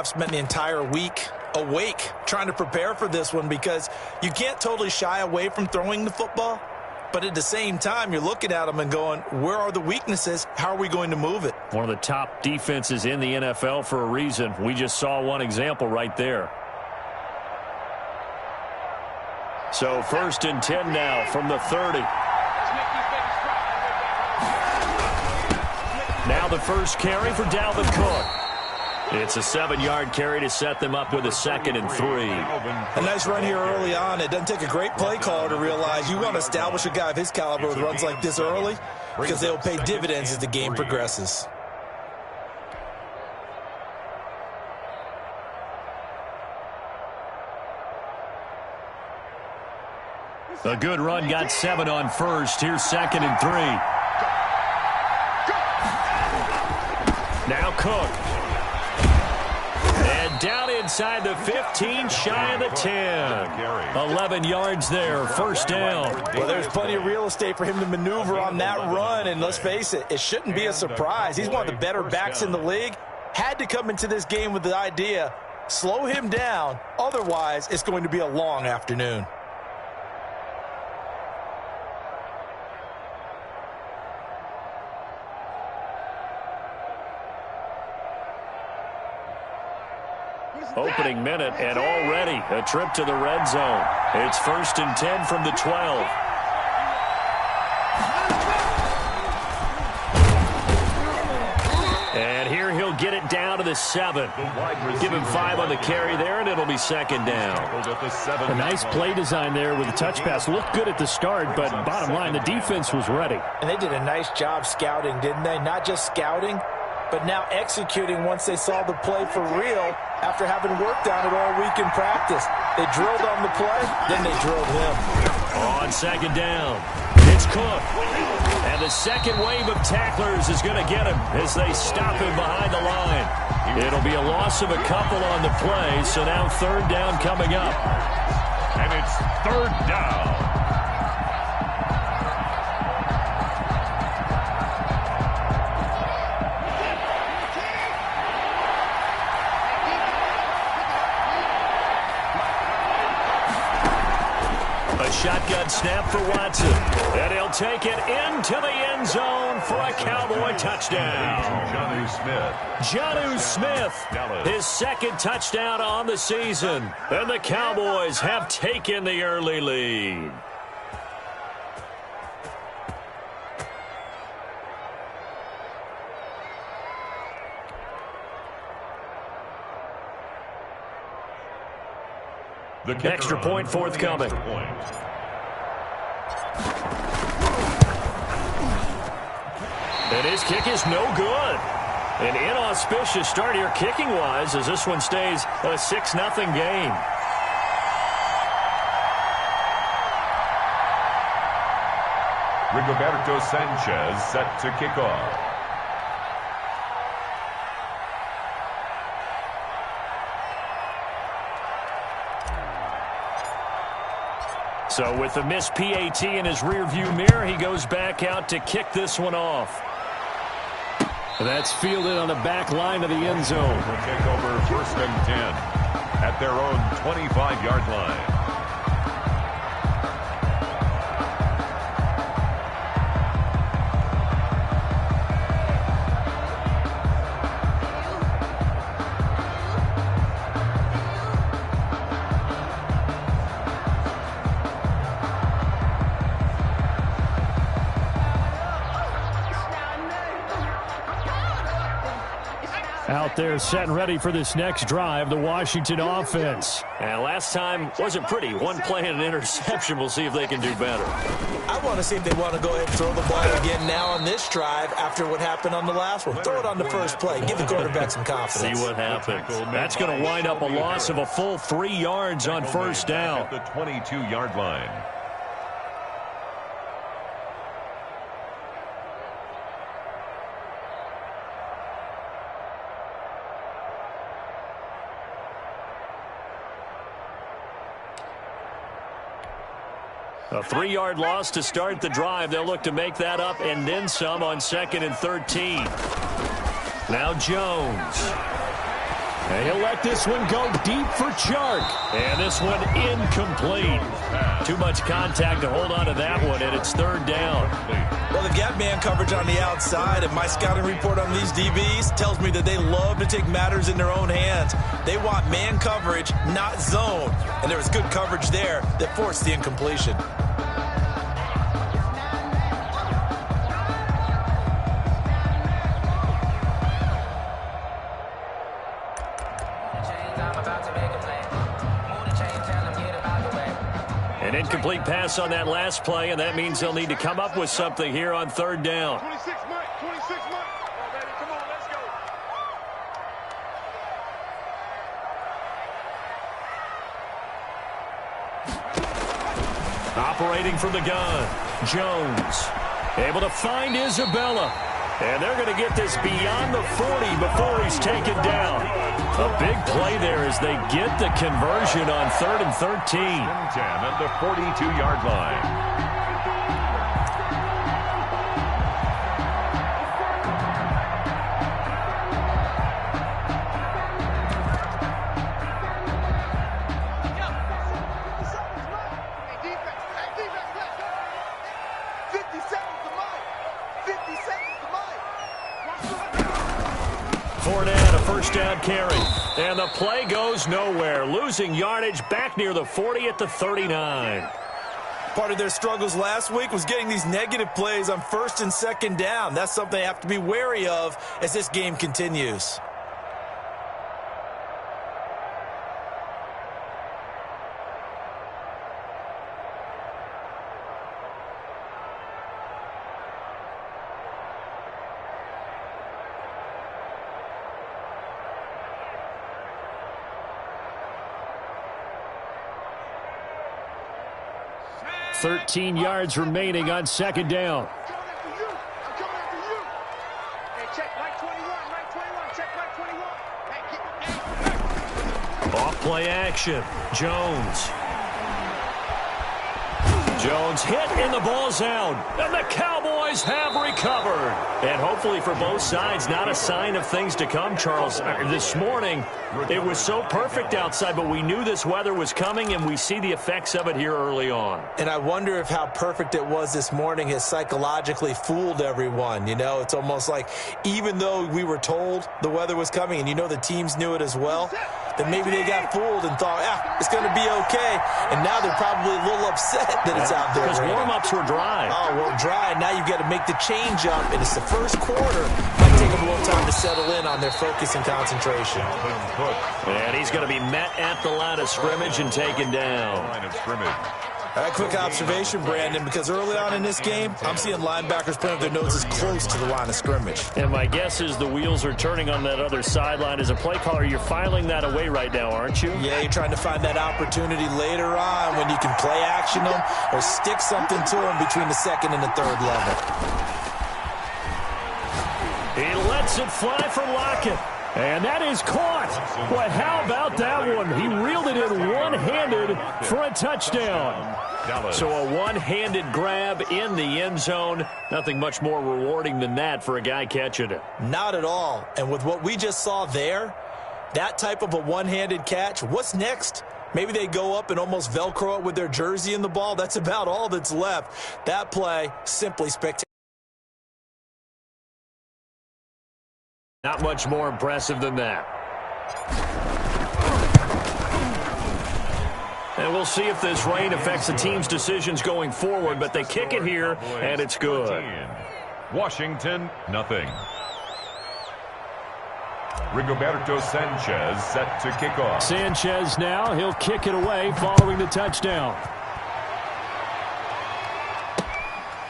have spent the entire week awake trying to prepare for this one because you can't totally shy away from throwing the football. But at the same time, you're looking at them and going, where are the weaknesses? How are we going to move it? One of the top defenses in the NFL for a reason. We just saw one example right there. So 1st and 10 now from the 30. Now the first carry for Dalvin Cook. It's a 7-yard carry to set them up with a 2nd and 3. A nice run here early on. It doesn't take a great play caller to realize you want to establish a guy of his caliber with runs like this early because they'll pay dividends as the game progresses. A good run got 7 on first. Here's 2nd and 3. Now Cook. And down inside the 15, shy of the 10. 11 yards there, 1st down. Well, there's plenty of real estate for him to maneuver on that run, and let's face it, it shouldn't be a surprise. He's one of the better backs in the league. Had to come into this game with the idea, slow him down, otherwise it's going to be a long afternoon. Opening minute, and already a trip to the red zone. It's 1st and 10 from the 12. And here he'll get it down to the 7. Give him 5 on the carry there, and it'll be 2nd down. A nice play design there with the touch pass. Looked good at the start, but bottom line, the defense was ready. And they did a nice job scouting, didn't they? Not just scouting, but now executing once they saw the play for real after having worked on it all week in practice. They drilled on the play, then they drilled him. On 2nd down, it's Cook. And the second wave of tacklers is going to get him as they stop him behind the line. It'll be a loss of a couple on the play, so now 3rd down coming up. And it's 3rd down. Shotgun snap for Watson. And he'll take it into the end zone for a Cowboy touchdown. Jonnu Smith, his 2nd touchdown on the season. And the Cowboys have taken the early lead. Extra point forthcoming. And his kick is no good. An inauspicious start here kicking-wise as this one stays a 6-0 game. Rigoberto Sanchez set to kick off. So with the missed PAT in his rearview mirror, he goes back out to kick this one off. That's fielded on the back line of the end zone. Will take over 1st and 10 at their own 25-yard line. Out there set and ready for this next drive, the Washington offense. And last time wasn't pretty. One play and an interception. We'll see if they can do better. I want to see if they want to go ahead and throw the ball again now on this drive after what happened on the last one. Throw it on the first play. Give the quarterback some confidence. See what happens. That's going to wind up a loss of a full 3 yards on 1st down. At the 22-yard line. A 3-yard loss to start the drive. They'll look to make that up and then some on 2nd and 13. Now Jones. And he'll let this one go deep for Chark. And this one incomplete. Too much contact to hold on to that one, and it's third down. Well, they've got man coverage on the outside, and my scouting report on these DBs tells me that they love to take matters in their own hands. They want man coverage, not zone. And there was good coverage there that forced the incompletion. An incomplete pass on that last play, and that means they'll need to come up with something here on third down. 26 Mike. 26 Mike. Oh, baby, come on, let's go. Operating from the gun, Jones. Able to find Isabella. And they're going to get this beyond the 40 before he's taken down. A big play there as they get the conversion on 3rd and 13. 10 at the 42-yard line. Down carry, and the play goes nowhere, losing yardage back near the 40 at the 39. Part of their struggles last week was getting these negative plays on 1st and 2nd down. That's something they have to be wary of as this game continues. $13 yards remaining on 2nd down. I'm coming after you. Hey, check Mike 21. Mike 21. Check Mike 21. Off play action. Jones. Jones hit and the ball's out. And the Cowboys have recovered. And hopefully for both sides, not a sign of things to come, Charles. This morning, it was so perfect outside, but we knew this weather was coming, and we see the effects of it here early on. And I wonder if how perfect it was this morning has psychologically fooled everyone. You know, it's almost like even though we were told the weather was coming, and you know the teams knew it as well, that maybe they got fooled and thought, it's going to be okay. And now they're probably a little upset that it's out there. Because warm-ups were dry. Oh, well, dry. Now you've got to make the change up, and it's the first quarter. Might take them a little time to settle in on their focus and concentration. And he's going to be met at the line of scrimmage and taken down. Line of scrimmage. All right, quick observation, Brandon, because early on in this game, I'm seeing linebackers putting their noses close to the line of scrimmage. And my guess is the wheels are turning on that other sideline. As a play caller, you're filing that away right now, aren't you? Yeah, you're trying to find that opportunity later on when you can play action them or stick something to them between the 2nd and the 3rd level. He lets it fly from Lockett. And that is caught. Boy, how about that one? He reeled it in one-handed for a touchdown. So a one-handed grab in the end zone. Nothing much more rewarding than that for a guy catching it. Not at all. And with what we just saw there, that type of a one-handed catch, what's next? Maybe they go up and almost Velcro it with their jersey in the ball. That's about all that's left. That play, simply spectacular. Not much more impressive than that. And we'll see if this rain affects the team's decisions going forward, but they kick it here, and it's good. Washington, nothing. Rigoberto Sanchez set to kick off. Sanchez now, he'll kick it away following the touchdown.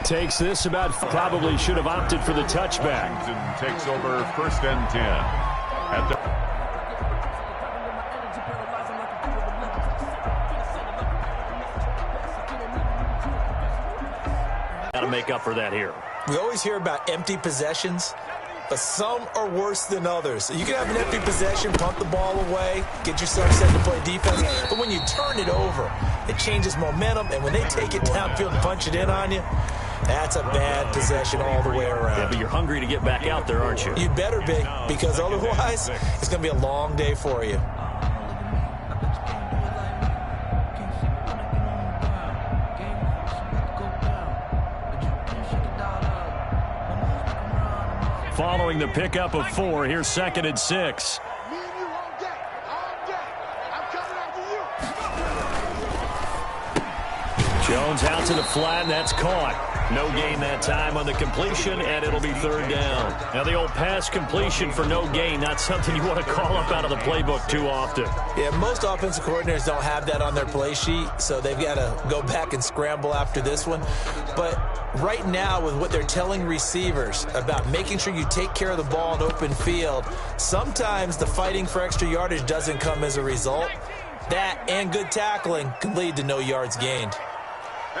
Takes this about, probably should have opted for the touchback. Washington takes over 1st and 10. At the Got to make up for that here. We always hear about empty possessions, but some are worse than others. You can have an empty possession, punt the ball away, get yourself set to play defense, but when you turn it over, it changes momentum, and when they take it downfield and punch it in on you, That's a bad possession all the way around. Yeah, but you're hungry to get back out there, aren't you? You better be, because otherwise it's going to be a long day for you. Following the pickup of 4, here's 2nd and 6. Me and you all day. All day. I'm coming after you. Jones out to the flat, and that's caught. No gain that time on the completion, and it'll be 3rd down. Now, the old pass completion for no gain, not something you want to call up out of the playbook too often. Yeah, most offensive coordinators don't have that on their play sheet, so they've got to go back and scramble after this one. But right now, with what they're telling receivers about making sure you take care of the ball in open field, sometimes the fighting for extra yardage doesn't come as a result. That and good tackling can lead to no yards gained. Hey,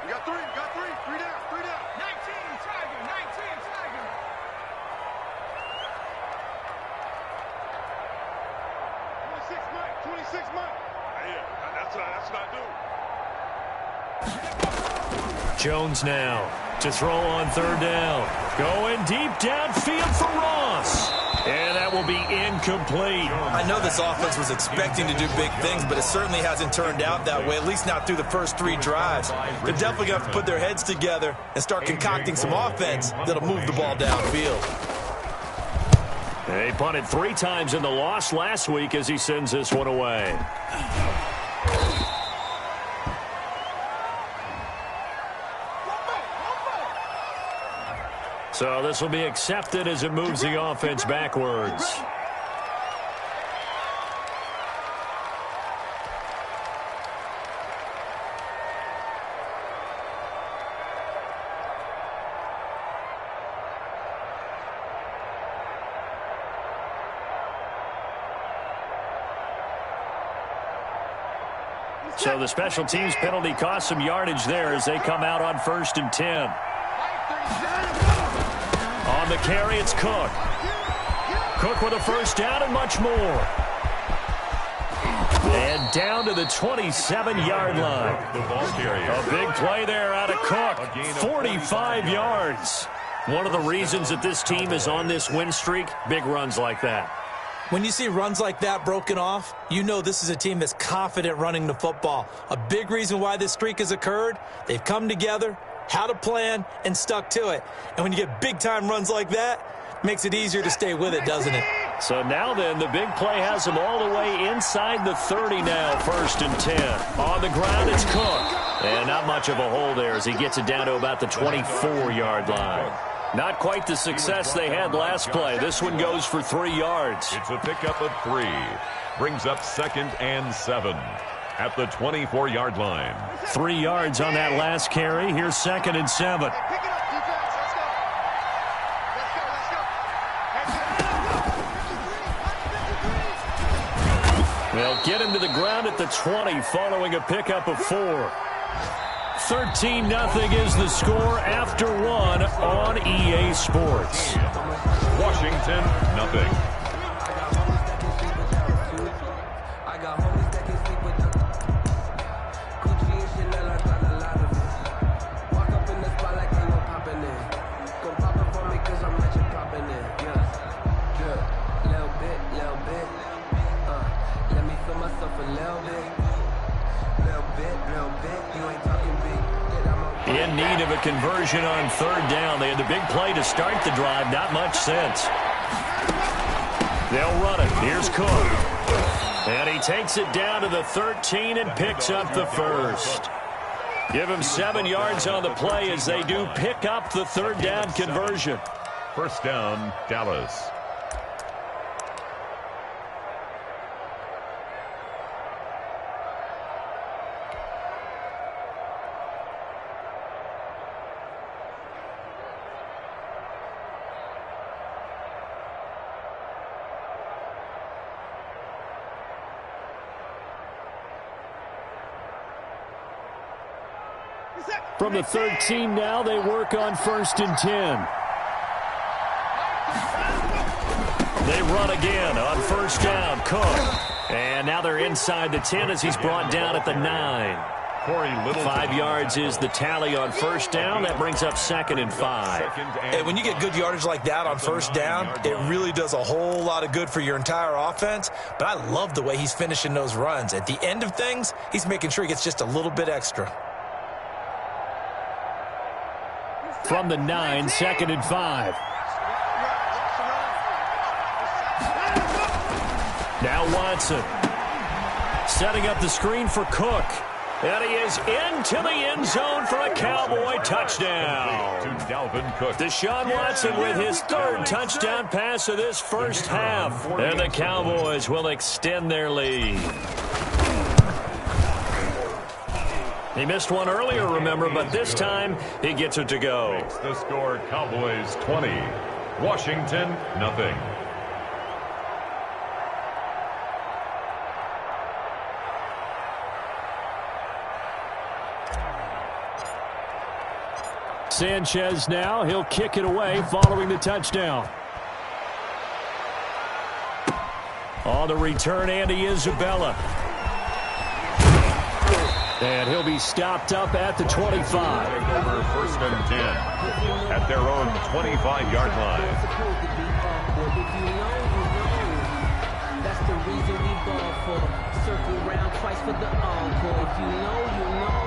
you got 3. You got 3. 3 down. 3 down. 19 Tiger. 19 Tiger. 26 Mike. 26 Mike. Yeah, that's what I do. Jones now to throw on 3rd down. Going deep downfield for Ross. And that will be incomplete. I know this offense was expecting to do big things, but it certainly hasn't turned out that way, at least not through the first 3 drives. They're definitely going to have to put their heads together and start concocting some offense that'll move the ball downfield. They punted 3 times in the loss last week as he sends this one away. So this will be accepted as it moves the offense backwards. So the special teams penalty cost some yardage there as they come out on 1st and 10. On the carry, it's Cook. Cook with a 1st down and much more. And down to the 27-yard line. A big play there out of Cook. 45 yards. One of the reasons that this team is on this win streak, big runs like that. When you see runs like that broken off, you know this is a team that's confident running the football. A big reason why this streak has occurred, they've come together, had a plan, and stuck to it. And when you get big-time runs like that, it makes it easier to stay with it, doesn't it? So now then, the big play has them all the way inside the 30 now, 1st and 10. On the ground, it's Cook. And not much of a hole there as he gets it down to about the 24-yard line. Not quite the success they had last play. This one goes for 3 yards. It's a pickup of 3. Brings up 2nd and 7 at the 24-yard line. 3 yards on that last carry. Here's 2nd and 7. Pick it up, defense. Let's go. They'll get him to the ground at the 20 following a pickup of 4. 13-0 is the score after 1 on EA Sports. Washington, 0. In need of a conversion on 3rd down. They had the big play to start the drive. Not much sense. They'll run it. Here's Cook. And he takes it down to the 13 and picks up the 1st. Give him 7 yards on the play as they do pick up the 3rd down conversion. 1st down, Dallas. From the 13 now, they work on 1st and 10. They run again on 1st down. Cook. And now they're inside the 10 as he's brought down at the 9. 5 yards is the tally on first down. That brings up 2nd and 5. And when you get good yardage like that on first down, it really does a whole lot of good for your entire offense. But I love the way he's finishing those runs. At the end of things, he's making sure he gets just a little bit extra. From the 9, 2nd and 5. Now Watson. Setting up the screen for Cook. And he is into the end zone for a Cowboy touchdown. Deshaun Watson with his 3rd touchdown pass of this first half. And the Cowboys will extend their lead. He missed one earlier, remember, but this time he gets it to go. The score, Cowboys 20, Washington nothing. Sanchez now. He'll kick it away following the touchdown. On the return, Andy Isabella. And he'll be stopped up at the 25. Over 1st and 10 at their own 25-yard line. That's the reason we ball for. Circle round twice for the encore. If you know, you know.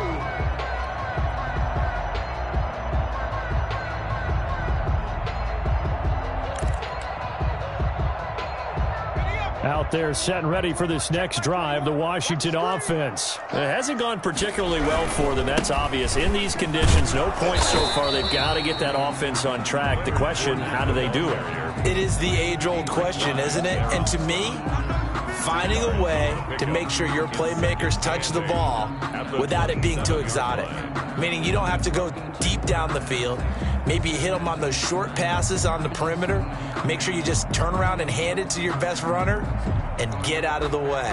Out there set and ready for this next drive, the Washington offense. It hasn't gone particularly well for them. That's obvious. In these conditions, no points so far. They've got to get that offense on track. The question, how do they do it? It is the age-old question, isn't it? And to me, finding a way to make sure your playmakers touch the ball without it being too exotic. Meaning you don't have to go deep down the field. Maybe you hit them on those short passes on the perimeter. Make sure you just turn around and hand it to your best runner and get out of the way.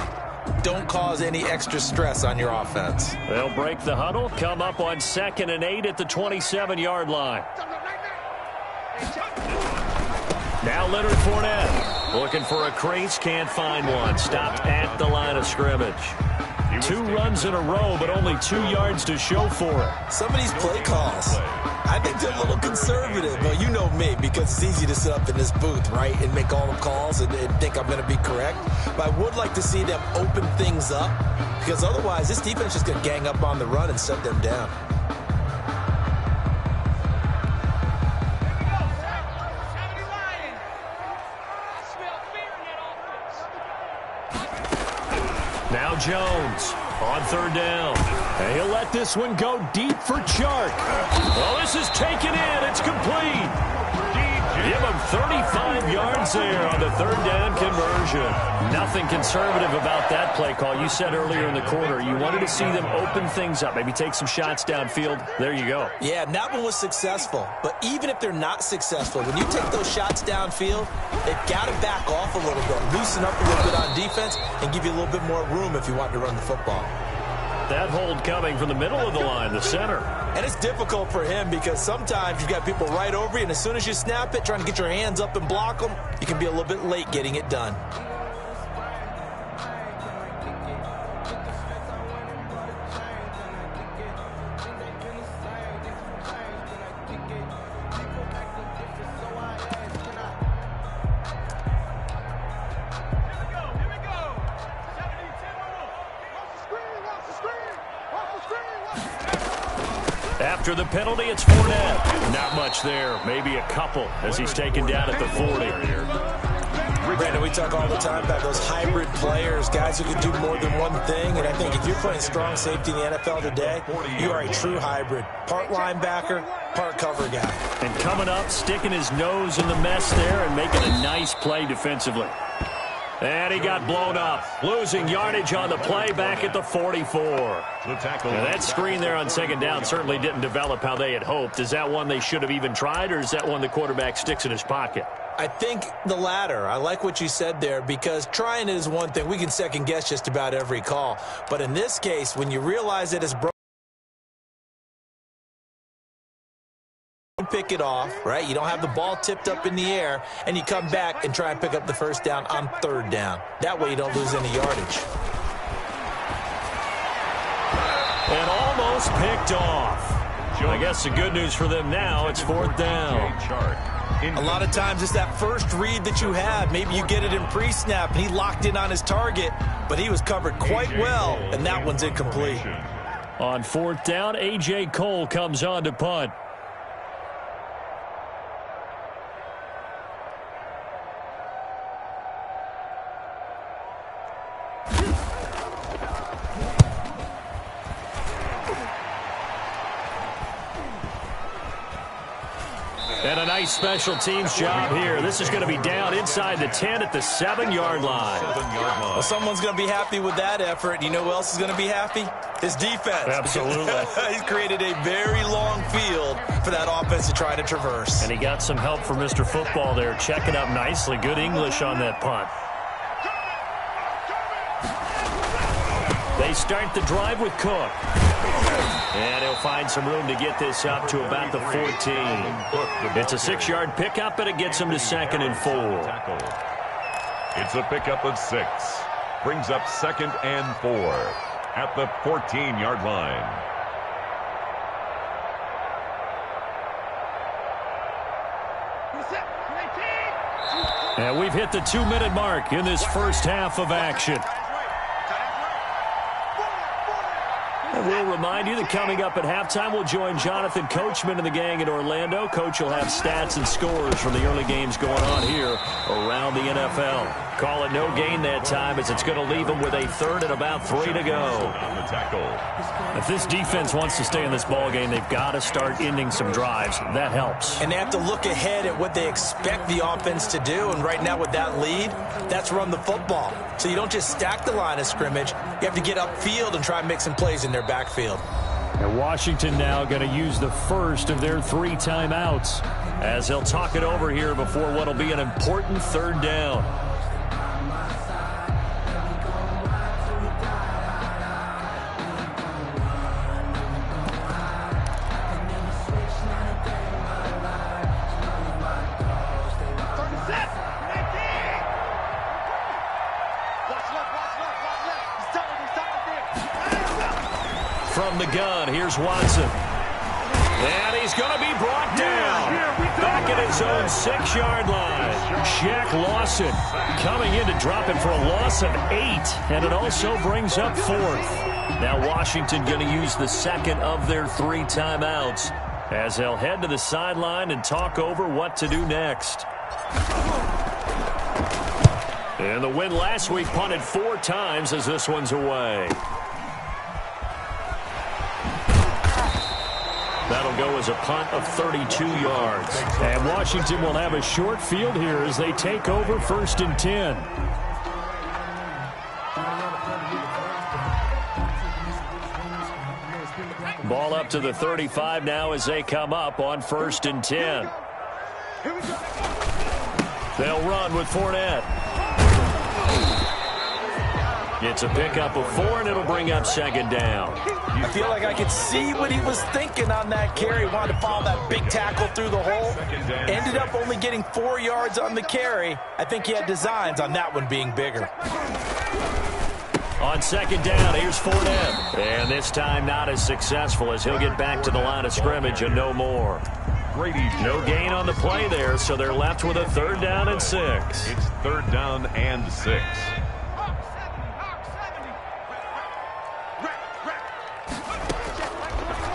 Don't cause any extra stress on your offense. They'll break the huddle, come up on 2nd and 8 at the 27-yard line. Now Leonard Fournette looking for a crease, can't find one. Stopped at the line of scrimmage. 2 runs in a row, but only 2 yards to show for it. Some of these play calls, I think they're a little conservative. But you know me, because it's easy to sit up in this booth, right, and make all the calls and think I'm going to be correct. But I would like to see them open things up, because otherwise this defense is going to gang up on the run and shut them down. Now Jones on 3rd down. And he'll let this one go deep for Chark. Well, this is taken in. It's complete. Give him 35 yards there on the 3rd down conversion. Nothing conservative about that play call. You said earlier in the quarter you wanted to see them open things up, maybe take some shots downfield. There you go. Yeah, and that one was successful. But even if they're not successful, when you take those shots downfield, they've got to back off a little bit, loosen up a little bit on defense, and give you a little bit more room if you want to run the football. That hold coming from the middle of the line, the center. And it's difficult for him because sometimes you've got people right over you, and as soon as you snap it, trying to get your hands up and block them, you can be a little bit late getting it done. After the penalty, it's Fournette. Not much there. Maybe a couple as he's taken down at the 40. Brandon, we talk all the time about those hybrid players, guys who can do more than one thing. And I think if you're playing strong safety in the NFL today, you are a true hybrid. Part linebacker, part cover guy. And coming up, sticking his nose in the mess there and making a nice play defensively. And he got blown up, losing yardage on the play back at the 44. Now that screen there on 2nd down certainly didn't develop how they had hoped. Is that one they should have even tried, or is that one the quarterback sticks in his pocket? I think the latter. I like what you said there, because trying it is one thing. We can second-guess just about every call. But in this case, when you realize that it's broken, pick it off, right? You don't have the ball tipped up in the air, and you come back and try and pick up the first down on 3rd down. That way you don't lose any yardage. And almost picked off. I guess the good news for them now, it's 4th down. A lot of times it's that first read that you have. Maybe you get it in pre-snap, and he locked in on his target, but he was covered quite well, and that one's incomplete. On 4th down, A.J. Cole comes on to punt. And a nice special teams job here. This is going to be down inside the 10 at the 7-yard line. Well, someone's going to be happy with that effort. You know who else is going to be happy? His defense. Absolutely. He's created a very long field for that offense to try to traverse. And he got some help from Mr. Football there, checking up nicely. Good English on that punt. They start the drive with Cook. And he'll find some room to get this up to about the 14. It's a 6-yard pickup, and it gets him to 2nd and 4. It's a pickup of 6. Brings up 2nd and 4 at the 14-yard line. And we've hit the 2-minute mark in this first half of action. And we'll remind you that coming up at halftime, we'll join Jonathan Coachman and the gang in Orlando. Coach will have stats and scores from the early games going on here around the NFL. Call it no gain that time, as it's going to leave them with a 3rd and about 3 to go. If this defense wants to stay in this ball game, they've got to start ending some drives. That helps. And they have to look ahead at what they expect the offense to do. And right now with that lead, that's run the football. So you don't just stack the line of scrimmage. You have to get upfield and try and make some plays in their backfield. And Washington now going to use the first of their 3 timeouts as they'll talk it over here before what will be an important 3rd down. From the gun, here's Watson. And he's going to be brought down. Back at his own 6-yard line. Shaq Lawson coming in to drop it for a loss of 8. And it also brings up 4th. Now Washington going to use the 2nd of their 3 timeouts as they'll head to the sideline and talk over what to do next. And the win last week punted 4 times as this one's away. That'll go as a punt of 32 yards. And Washington will have a short field here as they take over 1st and 10. Ball up to the 35 now as they come up on 1st and 10. They'll run with Fournette. It's a pickup of 4, and it'll bring up 2nd down. I feel like I could see what he was thinking on that carry. Wanted to follow that big tackle through the hole. Ended up only getting 4 yards on the carry. I think he had designs on that one being bigger. On 2nd down, here's Fournette. And this time not as successful as he'll get back to the line of scrimmage and no more. No gain on the play there, so they're left with a 3rd down and 6. It's 3rd down and 6.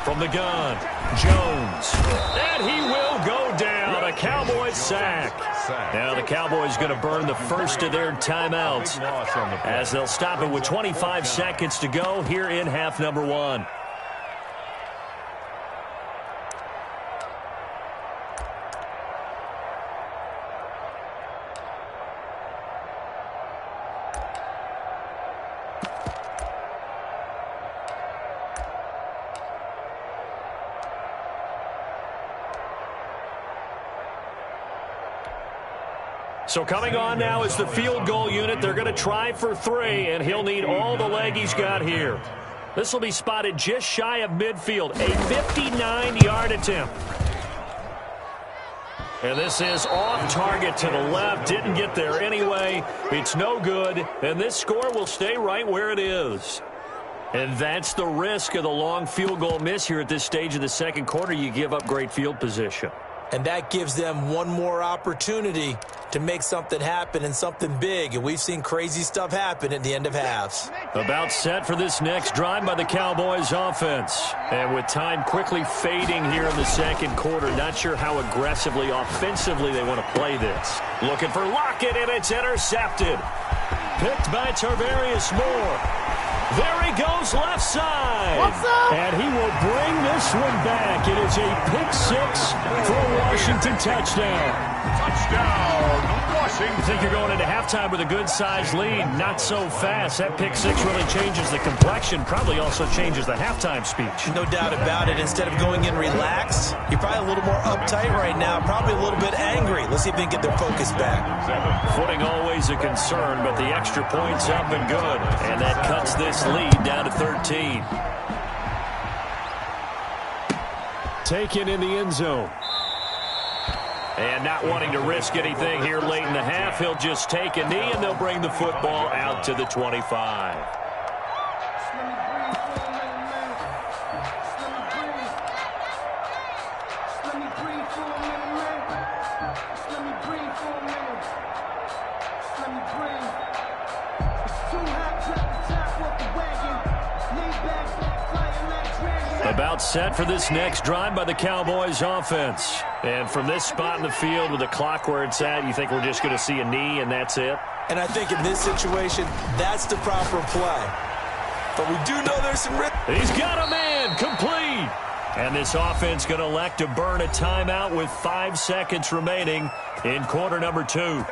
From the gun, Jones. And he will go down. A Cowboys sack. Now the Cowboys going to burn the first of their timeouts as they'll stop it with 25 seconds to go here in half number 1. So coming on now is the field goal unit. They're going to try for 3, and he'll need all the leg he's got here. This will be spotted just shy of midfield, a 59-yard attempt. And this is off target to the left. Didn't get there anyway. It's no good, and this score will stay right where it is. And that's the risk of the long field goal miss here at this stage of the second quarter. You give up great field position. And that gives them one more opportunity to make something happen and something big. And we've seen crazy stuff happen at the end of halves. About set for this next drive by the Cowboys offense. And with time quickly fading here in the second quarter, not sure how aggressively, offensively they want to play this. Looking for Lockett, and it's intercepted. Picked by Tarvarius Moore. There he goes left side. And he will bring this one back. It is a pick-6 for a Washington touchdown. Touchdown, Washington. You think you're going into halftime with a good-sized lead. Not so fast. That pick-6 really changes the complexion. Probably also changes the halftime speech. No doubt about it. Instead of going in relaxed, you're probably a little more uptight right now. Probably a little bit angry. Let's see if they can get their focus back. Footing always a concern, but the extra point's up and good. And that cuts this lead down to 13. Taken in the end zone. And not wanting to risk anything here late in the half, he'll just take a knee, and they'll bring the football out to the 25. About set for this next drive by the Cowboys offense. And from this spot in the field with the clock where it's at, you think we're just going to see a knee and that's it? And I think in this situation, that's the proper play. But we do know there's some risk. He's got a man, complete. And this offense going to elect to burn a timeout with 5 seconds remaining in quarter number 2.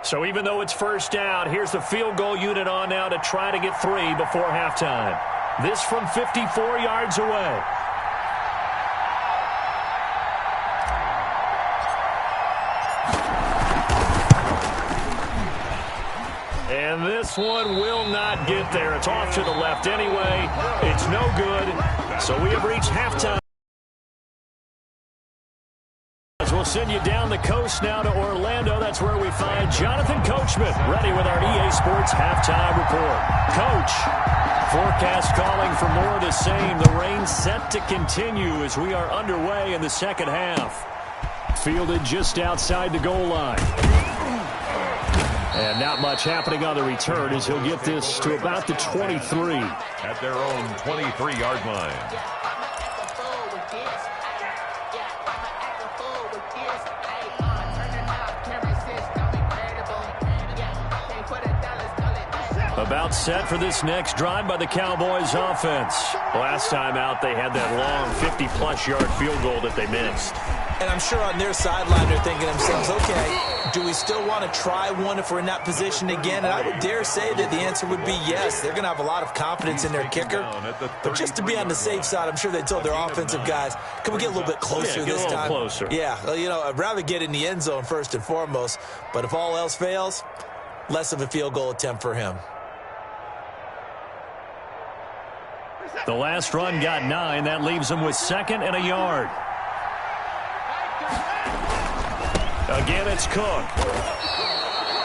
So even though it's first down, here's the field goal unit on now to try to get 3 before halftime. This from 54 yards away. And this one will not get there. It's off to the left anyway. It's no good. So we have reached halftime. We'll send you down the coast now to Orlando. That's where we find Jonathan Coachman, ready with our EA Sports halftime report. Coach, forecast calling for more of the same. The rain set to continue as we are underway in the second half. Fielded just outside the goal line. And not much happening on the return as he'll get this to about the 23. At their own 23-yard line. About set for this next drive by the Cowboys offense. Last time out, they had that long 50-plus yard field goal that they missed. And I'm sure on their sideline they're thinking to themselves, okay, do we still want to try one if we're in that position again? And I would dare say that the answer would be yes. They're going to have a lot of confidence in their kicker. But just to be on the safe side, I'm sure they told their offensive guys, can we get a little bit closer this time? Closer. Yeah, well, you know, I'd rather get in the end zone first and foremost. But if all else fails, less of a field goal attempt for him. The last run got 9. That leaves him with 2nd and a yard. Again, it's Cook.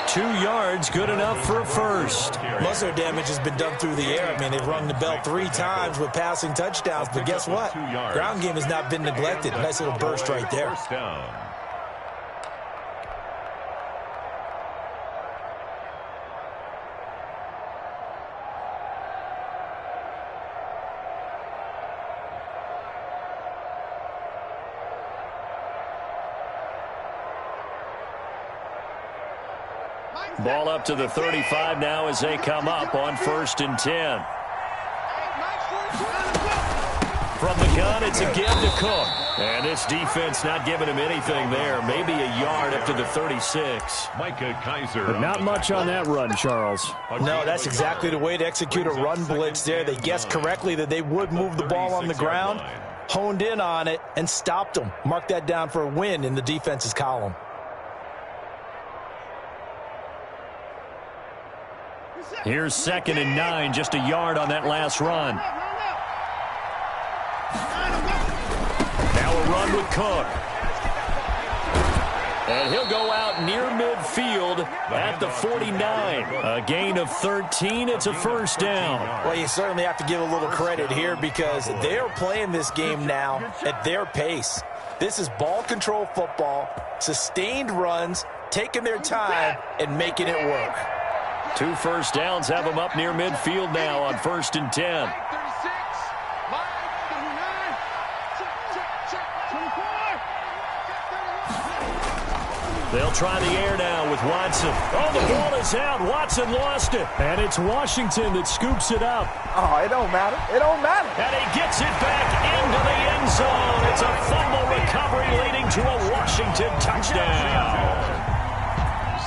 2 yards, good enough for a first. Most of their damage has been done through the air. I mean, they've rung the bell 3 times with passing touchdowns. But guess what? Ground game has not been neglected. Nice little burst right there. First down. Ball up to the 35 now as they come up on 1st and 10. From the gun, it's again to Cook. And this defense not giving him anything there. Maybe a yard up to the 36. Micah Kaiser. But not much on that run, Charles. No, that's exactly the way to execute a run blitz there. They guessed correctly that they would move the ball on the ground. honed in on it, and stopped them. Mark that down for a win in the defense's column. Here's 2nd and 9, just a yard on that last run. Now a run with Cook. And he'll go out near midfield at the 49. A gain of 13. It's a first down. Well, you certainly have to give a little credit here because they are playing this game now at their pace. This is ball control football, sustained runs, taking their time, and making it work. 2 first downs have them up near midfield now on 1st and 10. They'll try the air now with Watson. Oh, the ball is out. Watson lost it. And it's Washington that scoops it up. Oh, it don't matter. It don't matter. And he gets it back into the end zone. It's a fumble recovery leading to a Washington touchdown.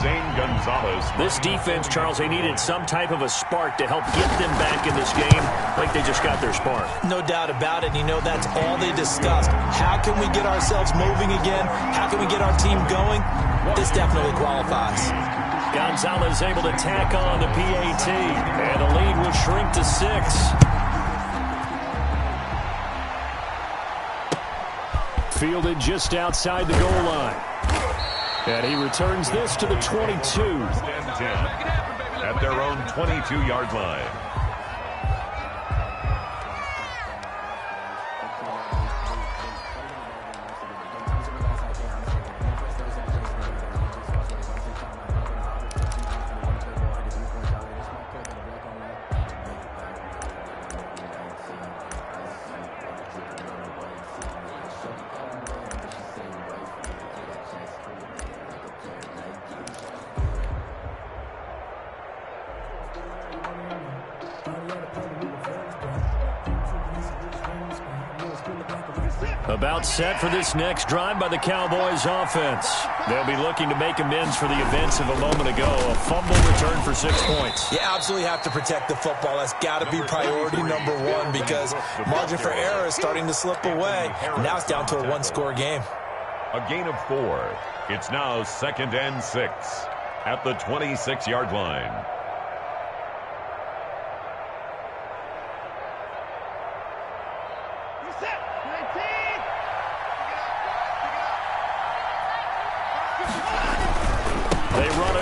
Zane Gonzalez. This defense, Charles, they needed some type of a spark to help get them back in this game, like they just got their spark. No doubt about it. You know, that's all they discussed. How can we get ourselves moving again? How can we get our team going? This definitely qualifies. Gonzalez able to tack on the PAT, and the lead will shrink to 6. Fielded just outside the goal line. And he returns this to the 22. At their own 22-yard line. About set for this next drive by the Cowboys offense. They'll be looking to make amends for the events of a moment ago. A fumble return for 6 points. You absolutely have to protect the football. That's got to be priority number one because margin for error is starting to slip away. Now it's down to a one-score game. A gain of 4. It's now 2nd and 6 at the 26-yard line.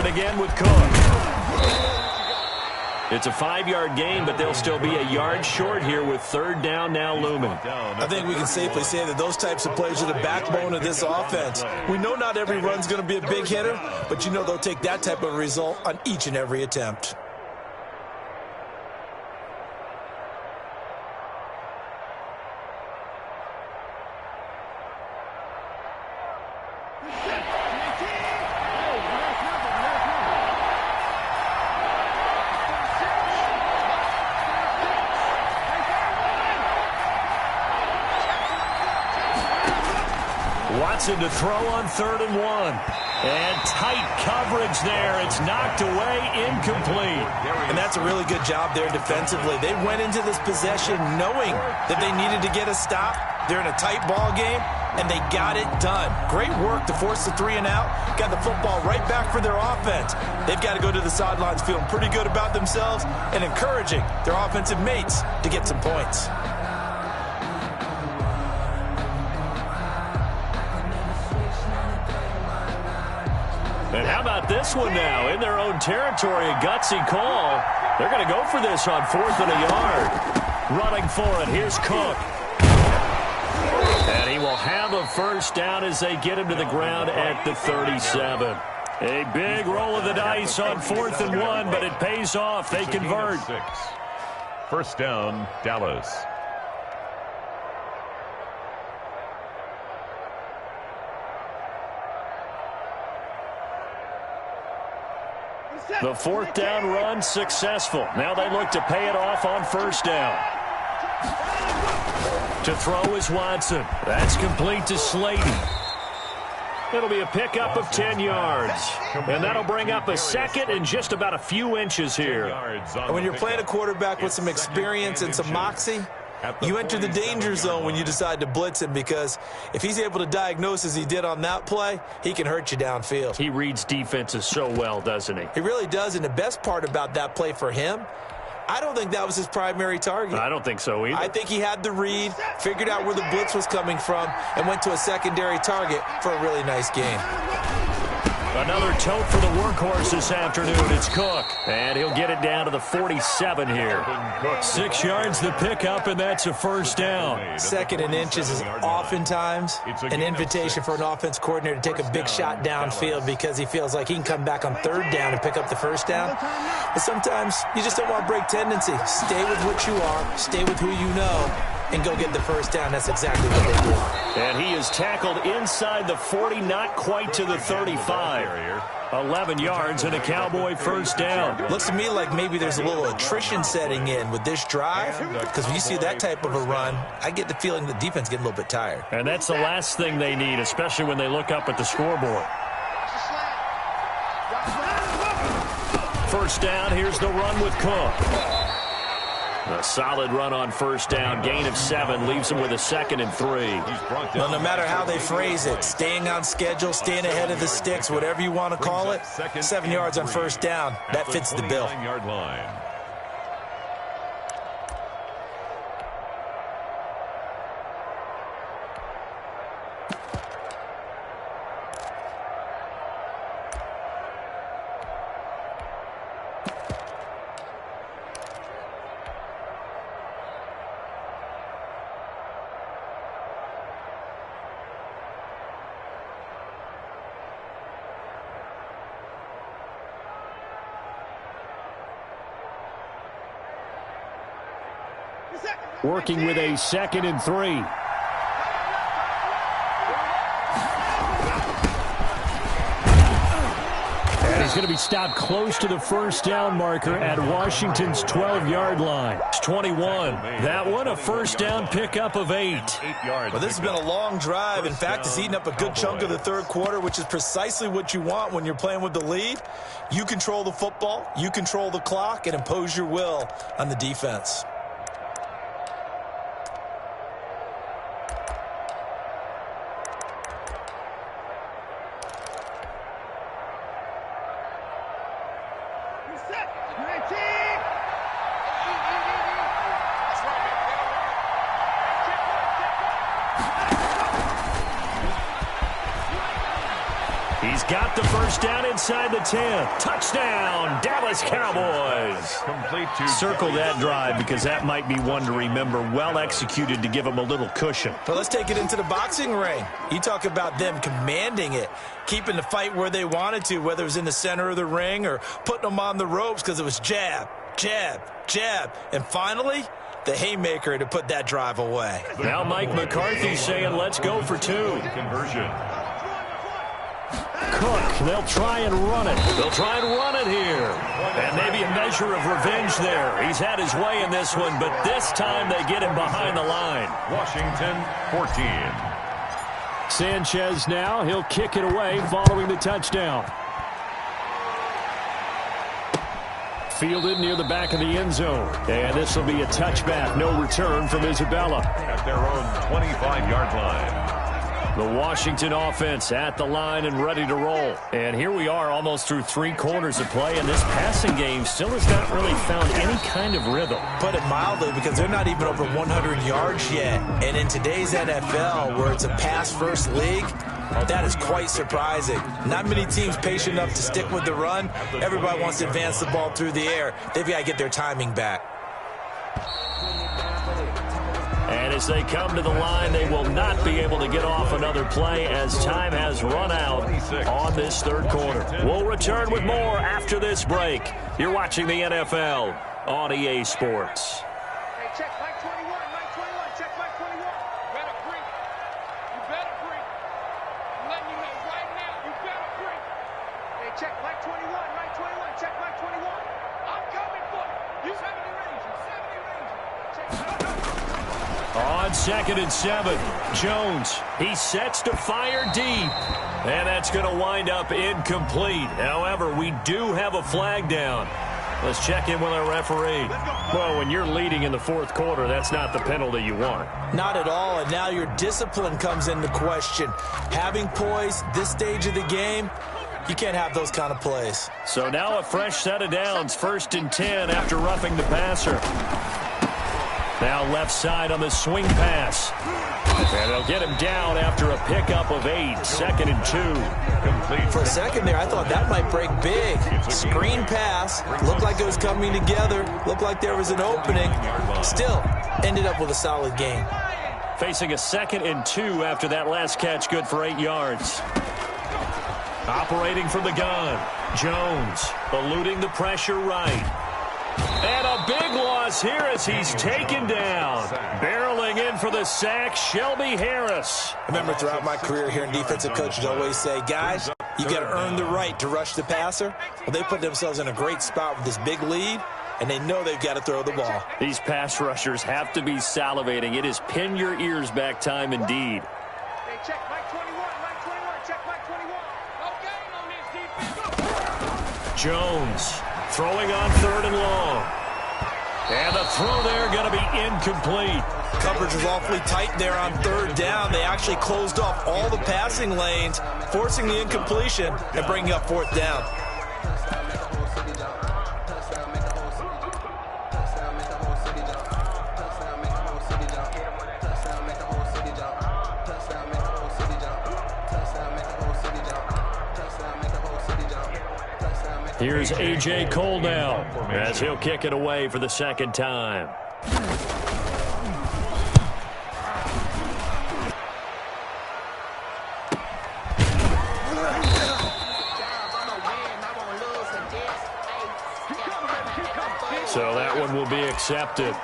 Again with Cook. It's a 5-yard gain, but they'll still be a yard short here with 3rd down now looming. I think we can safely say that those types of plays are the backbone of this offense. We know not every run's going to be a big hitter, but you know they'll take that type of result on each and every attempt. Watson to throw on 3rd and 1. And tight coverage there. It's knocked away, incomplete. And that's a really good job there defensively. They went into this possession knowing that they needed to get a stop. They're in a tight ball game, and they got it done. Great work to force the 3 and out. Got the football right back for their offense. They've got to go to the sidelines feeling pretty good about themselves and encouraging their offensive mates to get some points. And how about this one now? In their own territory, a gutsy call. They're going to go for this on 4th and a yard. Running for it, here's Cook. And he will have a first down as they get him to the ground at the 37. A big roll of the dice on 4th and 1, but it pays off. They convert. 6. First down, Dallas. The 4th down run successful. Now they look to pay it off on 1st down. To throw is Watson. That's complete to Slayton. It'll be a pickup of 10 yards. And that'll bring up a 2nd and just about a few inches here. And when you're playing a quarterback with some experience and some moxie, You enter the danger zone when you decide to blitz him, because if he's able to diagnose as he did on that play, he can hurt you downfield. He reads defenses so well, doesn't he? He really does, and the best part about that play for him, I don't think that was his primary target. I don't think so either. I think he had the read, figured out where the blitz was coming from, and went to a secondary target for a really nice game. Another tote for the workhorse this afternoon. It's Cook, and he'll get it down to the 47 here. 6 yards the pickup, and that's a first down. 2nd and inches is oftentimes an invitation for an offense coordinator to take a big shot downfield because he feels like he can come back on 3rd down and pick up the first down. But sometimes you just don't want to break tendency. Stay with what you are, stay with who you know, and go get the first down. That's exactly what they do. And he is tackled inside the 40, not quite to the 35. 11 yards and a Cowboy first down. Looks to me like maybe there's a little attrition setting in with this drive, because when you see that type of a run, I get the feeling the defense getting a little bit tired. And that's the last thing they need, especially when they look up at the scoreboard. First down, here's the run with Cook. A solid run on first down, gain of 7, leaves him with a 2nd and 3. Well, no matter how they phrase it, staying on schedule, staying ahead of the sticks, whatever you want to call it, 7 yards on first down, that fits the bill. Working with a 2nd and 3. And he's going to be stopped close to the first down marker at Washington's 12-yard line. It's 21. That one, a first down pickup of 8. Well, this has been a long drive. In fact, it's eaten up a good chunk of the 3rd quarter, which is precisely what you want when you're playing with the lead. You control the football, you control the clock, and impose your will on the defense. He's got the first down inside the 10. Touchdown, Dallas Cowboys. Circle that drive because that might be one to remember. Well executed to give him a little cushion. Well, let's take it into the boxing ring. You talk about them commanding it, keeping the fight where they wanted to, whether it was in the center of the ring or putting them on the ropes because it was jab, jab, jab. And finally, the haymaker to put that drive away. Now Mike McCarthy saying, let's go for 2. Conversion. Cook, they'll try and run it. They'll try and run it here. And maybe a measure of revenge there. He's had his way in this one, but this time they get him behind the line. Washington, 14. Sanchez now, he'll kick it away following the touchdown. Fielded near the back of the end zone. And this will be a touchback. No return from Isabella. At their own 25-yard line. The Washington offense at the line and ready to roll. And here we are almost through 3 quarters of play, and this passing game still has not really found any kind of rhythm. Put it mildly, because they're not even over 100 yards yet. And in today's NFL, where it's a pass-first league, that is quite surprising. Not many teams patient enough to stick with the run. Everybody wants to advance the ball through the air. They've got to get their timing back. And as they come to the line, they will not be able to get off another play as time has run out on this 3rd quarter. We'll return with more after this break. You're watching the NFL on EA Sports. Hey, check Mike 21, Mike 21, check Mike 21. You better break. You better break. I'm letting you know right now, you better break. Hey, check Mike 21, Mike 21, check Mike 21. I'm coming for you. You 70 Ranger, 70 Ranger. Check Mike 21. On 2nd and 7, Jones, he sets to fire deep. And that's going to wind up incomplete. However, we do have a flag down. Let's check in with our referee. Well, when you're leading in the fourth quarter, that's not the penalty you want. Not at all, and now your discipline comes into question. Having poise this stage of the game, you can't have those kind of plays. So now a fresh set of downs, 1st and 10 after roughing the passer. Now left side on the swing pass. And they'll get him down after a pickup of 8, 2nd and 2. Complete. For a second there, I thought that might break big. Screen pass. Looked like it was coming together. Looked like there was an opening. Still, ended up with a solid gain. Facing a 2nd and 2 after that last catch, good for 8 yards. Operating from the gun, Jones eluding the pressure right. And a big loss here as he's taken down. Barreling in for the sack, Shelby Harris. I remember throughout my career hearing defensive coaches always say, guys, you got to earn the right to rush the passer. Well, they put themselves in a great spot with this big lead, and they know they've got to throw the ball. These pass rushers have to be salivating. It is pin your ears back time indeed. Hey, check Mike 21, Mike 21, check Mike 21. No gain on this defense. Jones throwing on 3rd and long. And the throw there going to be incomplete. Coverage was awfully tight there on 3rd down. They actually closed off all the passing lanes, forcing the incompletion and bringing up 4th down. Here's A.J. Cole now as he'll kick it away for the 2nd time. So that one will be accepted.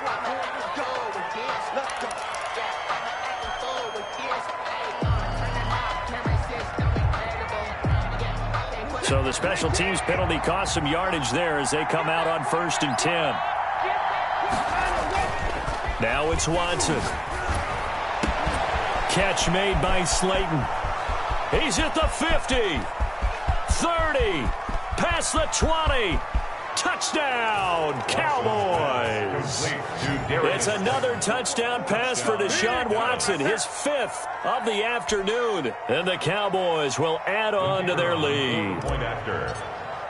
So the special teams penalty cost some yardage there as they come out on 1st and 10. Now it's Watson. Catch made by Slayton. He's at the 50, 30, past the 20. Touchdown, Cowboys. It's another touchdown pass for Deshaun Watson, his 5th of the afternoon. And the Cowboys will add on to their lead.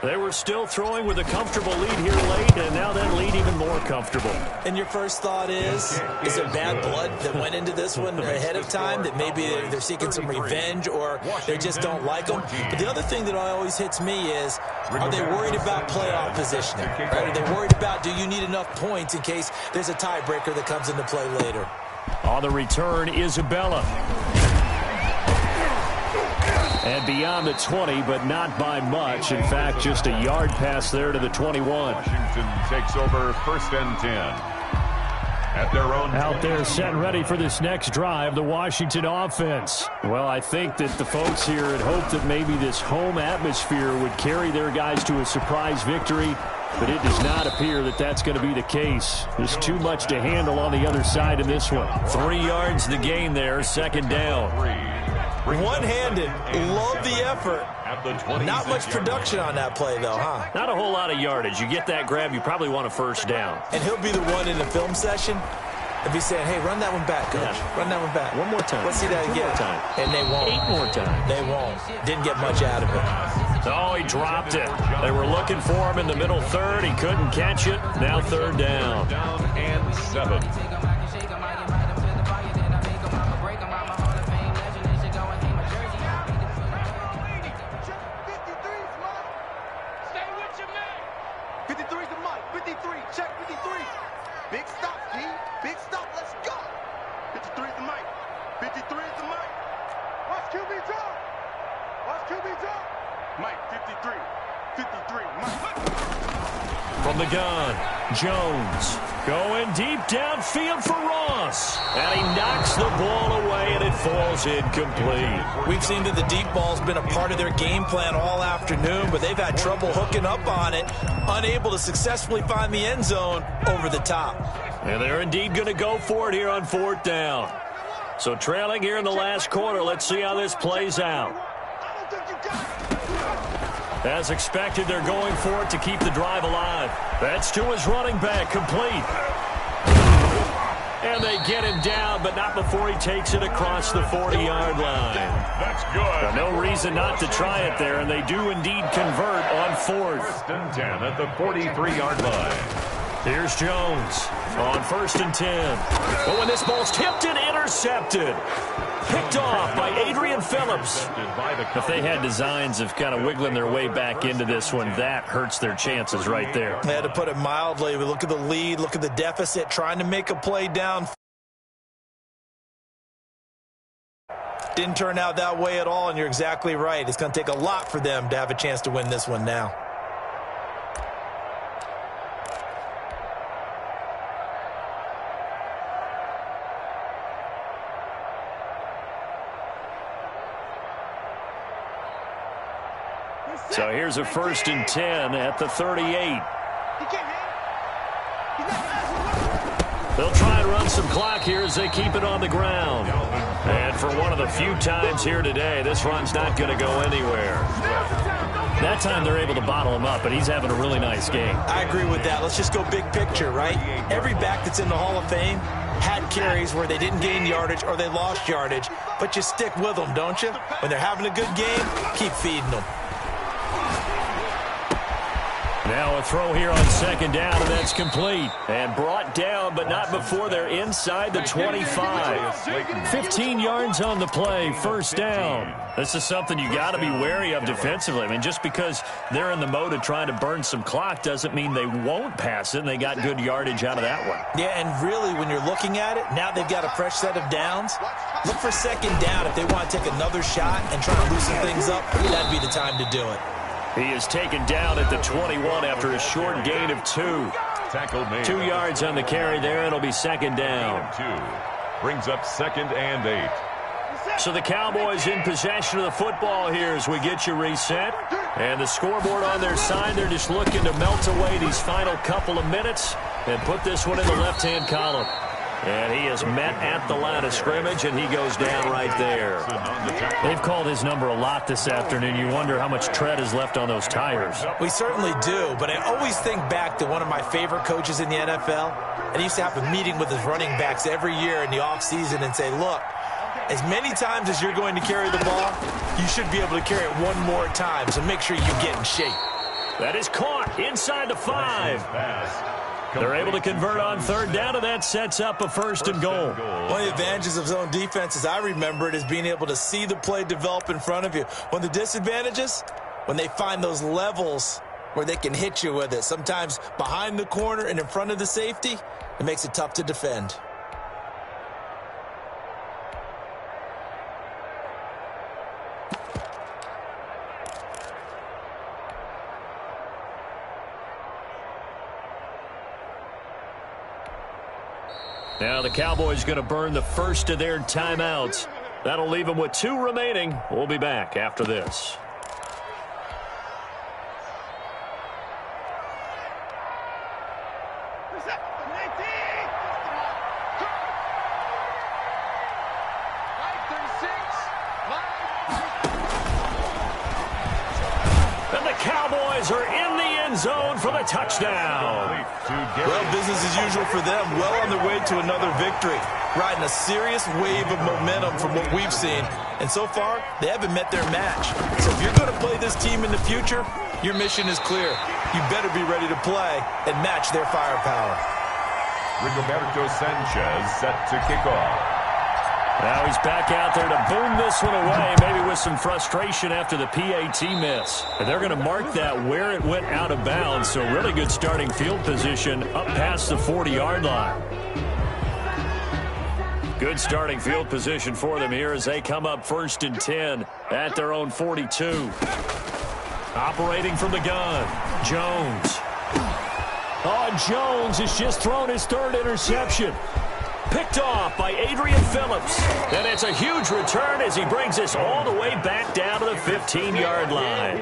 They were still throwing with a comfortable lead here late, and now that lead even more comfortable. And your first thought is there bad blood that went into this one ahead of time, that maybe they're seeking some revenge or they just don't like them? But the other thing that always hits me is, are they worried about playoff positioning? Right? Are they worried about, do you need enough points in case there's a tiebreaker that comes into play later? On the return, Isabella. And beyond the 20, but not by much. In fact, just a yard pass there to the 21. Washington takes over 1st and 10. At their own out there set ready for this next drive, the Washington offense. Well, I think that the folks here had hoped that maybe this home atmosphere would carry their guys to a surprise victory, but it does not appear that that's going to be the case. There's too much to handle on the other side in this one. 3 yards the gain there, 2nd down. One-handed, love the effort. Not much production on that play, though, huh? Not a whole lot of yardage. You get that grab, you probably want a 1st down. And he'll be the one in the film session and be saying, hey, run that one back, coach. Yeah. Run that one back. One more time. Let's see that again. More time. And they won't. 8 more times. They won't. Didn't get much out of it. Oh, he dropped it. They were looking for him in the middle 3rd. He couldn't catch it. Now 3rd down. Down and 7. Big stop, G. Big stop. Let's go. 53 is the mic. 53 is the mic. Watch QB drop. Watch QB drop. Mike, 53. 53. Mike. From the gun, Jones going deep downfield for Ross. And he knocks the ball away, and it falls incomplete. We've seen that the deep ball's been a part of their game plan all afternoon, but they've had trouble hooking up on it, unable to successfully find the end zone over the top. And they're indeed going to go for it here on 4th down. So trailing here in the last quarter, let's see how this plays out. As expected, they're going for it to keep the drive alive. That's to his running back, complete. And they get him down, but not before he takes it across the 40-yard line. That's good. No reason not to try it there, and they do indeed convert on 4th. 1st and 10 at the 43-yard line. Here's Jones on 1st and 10. But when this ball's tipped and intercepted, picked off by Adrian Phillips. If they had designs of kind of wiggling their way back into this one, that hurts their chances right there. They had to put it mildly. We look at the lead, look at the deficit, trying to make a play down. Didn't turn out that way at all, and you're exactly right. It's going to take a lot for them to have a chance to win this one now. So here's a 1st and 10 at the 38. They'll try and run some clock here as they keep it on the ground. And for one of the few times here today, this run's not going to go anywhere. That time they're able to bottle him up, but he's having a really nice game. I agree with that. Let's just go big picture, right? Every back that's in the Hall of Fame had carries where they didn't gain yardage or they lost yardage, but you stick with them, don't you? When they're having a good game, keep feeding them. Now a throw here on 2nd down, and that's complete. And brought down, but not before they're inside the 25. 15 yards on the play, 1st down. This is something you got to be wary of defensively. I mean, just because they're in the mode of trying to burn some clock doesn't mean they won't pass it, and they got good yardage out of that one. Yeah, and really, when you're looking at it, now they've got a fresh set of downs. Look for 2nd down if they want to take another shot and try to loosen things up. That'd be the time to do it. He is taken down at the 21 after a short gain of 2. Tackle made. 2 yards on the carry there. It'll be 2nd down. 2 brings up 2nd and 8. So the Cowboys in possession of the football here as we get you reset. And the scoreboard on their side, they're just looking to melt away these final couple of minutes and put this one in the left-hand column. And he is met at the line of scrimmage, and he goes down right there. They've called his number a lot this afternoon. You wonder how much tread is left on those tires. We certainly do, but I always think back to one of my favorite coaches in the NFL. And he used to have a meeting with his running backs every year in the offseason and say, look, as many times as you're going to carry the ball, you should be able to carry it one more time, so make sure you get in shape. That is caught inside the 5. They're able to convert on 3rd down, and that sets up a 1st and goal. One of the advantages of zone defense, as I remember it, is being able to see the play develop in front of you. One of the disadvantages, when they find those levels where they can hit you with it, sometimes behind the corner and in front of the safety, it makes it tough to defend. Now the Cowboys going to burn the first of their timeouts. That'll leave them with 2 remaining. We'll be back after this. And the Cowboys are in the end zone for the touchdown. Well, business as usual for them. Well on their way to another victory. Riding a serious wave of momentum from what we've seen. And so far, they haven't met their match. So if you're going to play this team in the future, your mission is clear. You better be ready to play and match their firepower. Rigoberto Sanchez set to kick off. Now he's back out there to boom this one away, maybe with some frustration after the PAT miss. And they're going to mark that where it went out of bounds, so really good starting field position up past the 40-yard line. Good starting field position for them here as they come up 1st and 10 at their own 42. Operating from the gun, Jones. Oh, Jones has just thrown his 3rd interception. Picked off by Adrian Phillips. And it's a huge return as he brings us all the way back down to the 15-yard line.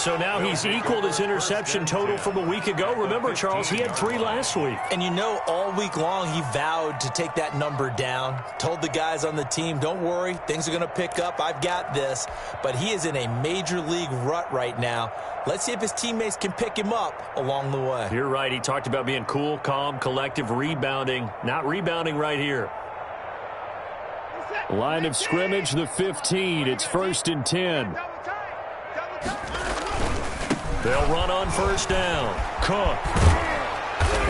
So now he's equaled his interception total from a week ago. Remember, Charles, he had 3 last week. And you know, all week long he vowed to take that number down. Told the guys on the team, don't worry, things are going to pick up. I've got this. But he is in a major league rut right now. Let's see if his teammates can pick him up along the way. You're right. He talked about being cool, calm, collective, rebounding. Not rebounding right here. Line of scrimmage, the 15. It's 1st and 10. They'll run on first down. Cook.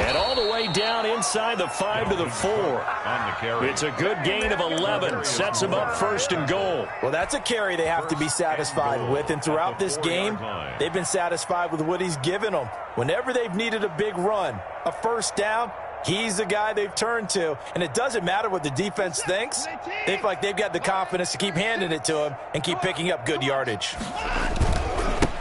And all the way down inside the 5 to the 4. On the carry. It's a good gain of 11. Sets them up 1st and goal. Well, that's a carry they have to be satisfied with. And throughout this game, they've been satisfied with what he's given them. Whenever they've needed a big run, a first down, he's the guy they've turned to. And it doesn't matter what the defense thinks. They feel like they've got the confidence to keep handing it to him and keep picking up good yardage.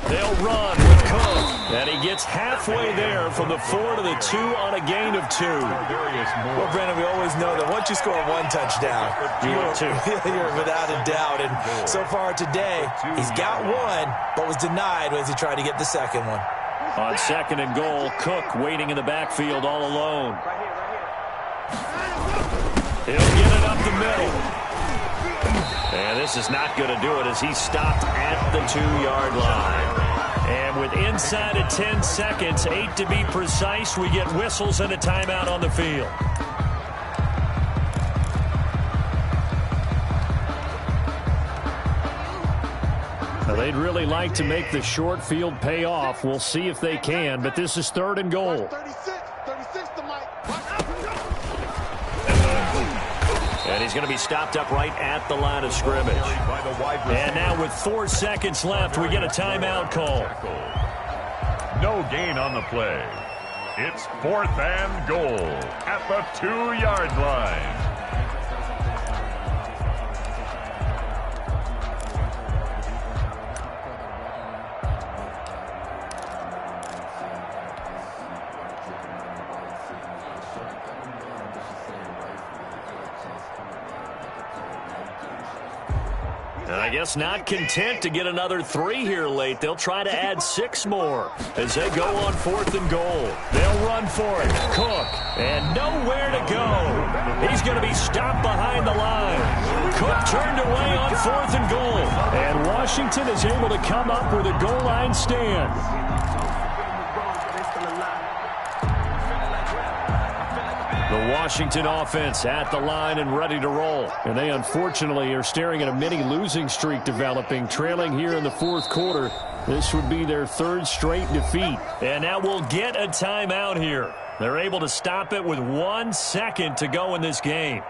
They'll run with Cook. And he gets halfway there from the 4 to the 2 on a gain of 2. Well, Brandon, we always know that once you score 1 touchdown, you're without a doubt. And so far today, he's got 1, but was denied as he tried to get the second one. On 2nd and goal, Cook waiting in the backfield all alone. He'll get it up the middle. And this is not going to do it as he's stopped at the 2-yard line. And with inside of 10 seconds, 8 to be precise, we get whistles and a timeout on the field. Now, they'd really like to make the short field pay off. We'll see if they can, but this is 3rd and goal. 36 to Mike. And he's going to be stopped up right at the line of scrimmage. And now with 4 seconds left, we get a timeout call. No gain on the play. It's 4th and goal at the 2-yard line. I guess not content to get another 3 here late. They'll try to add 6 more as they go on 4th and goal. They'll run for it. Cook. And nowhere to go. He's going to be stopped behind the line. Cook turned away on 4th and goal. And Washington is able to come up with a goal line stand. The Washington offense at the line and ready to roll. And they unfortunately are staring at a mini losing streak developing, trailing here in the 4th quarter. This would be their 3rd straight defeat. And now we'll get a timeout here. They're able to stop it with 1 second to go in this game.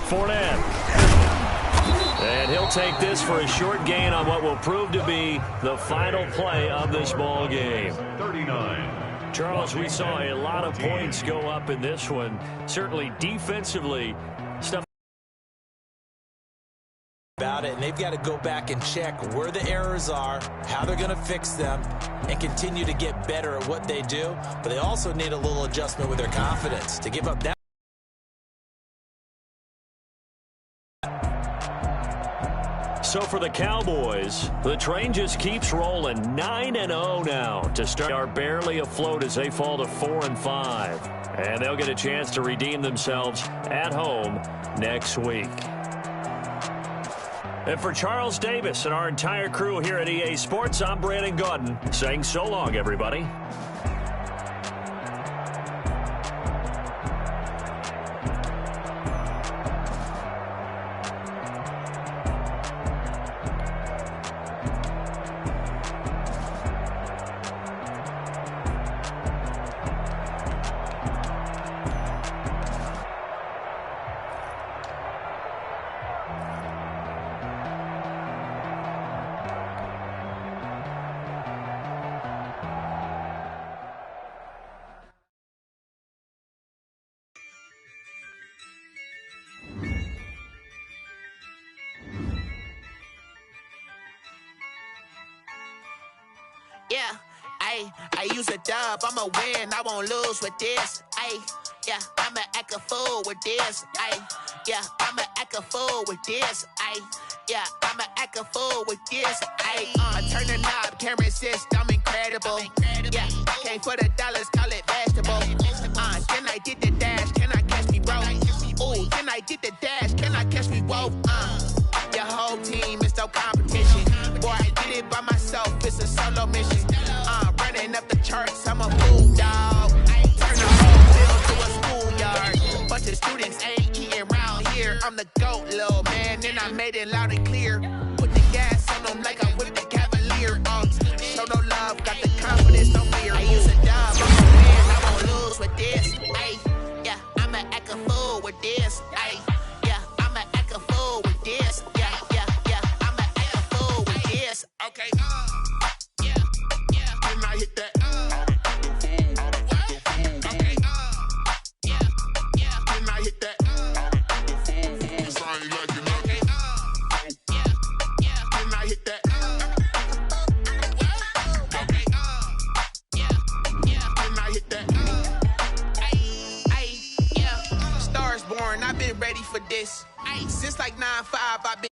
Fournette. And he'll take this for a short gain on what will prove to be the final play of this ball game. 39. Charles, we saw a lot of points go up in this one. Certainly defensively, stuff about it, and they've got to go back and check where the errors are, how they're going to fix them, and continue to get better at what they do. But they also need a little adjustment with their confidence to give up that. So for the Cowboys, the train just keeps rolling. 9-0 now to start. They are barely afloat as they fall to 4-5. And they'll get a chance to redeem themselves at home next week. And for Charles Davis and our entire crew here at EA Sports, I'm Brandon Gaudin saying so long, everybody. Yeah, I use a dub, I'ma win, I won't lose with this. Yeah, I'ma act a fool with this. Yeah, I'ma act a fool with this. Yeah, I'ma act a fool with this. I turn the knob, camera assist, I'm incredible. Yeah, came for the dollars, call it vegetable. Then I did the dash, can I catch me, bro? Ooh, then I did the dash, can I catch me, whoa? Your whole team is no competition. Boy, I did it by myself, it's a solo mission. Running up the charts, I'm a fool, dog. Turn the whole field to a schoolyard. Bunch of students ain't eating around here. I'm the GOAT, little man, and I made it loud and clear. Put the gas on them like I whipped the Cavalier. Show no love, got the confidence, no fear. I use a dub, I'm a man, I won't lose with this. Yeah, I'ma act a fool with this. Yeah, I'ma act a fool with this. Yeah, I'ma act a fool with this. Okay, yeah, can I hit that? Okay, yeah, can I hit that? Okay, yeah, can I hit that? Okay, yeah, can I hit that? Yeah, Stars born, I've been ready for this. Since like 9-5, I've been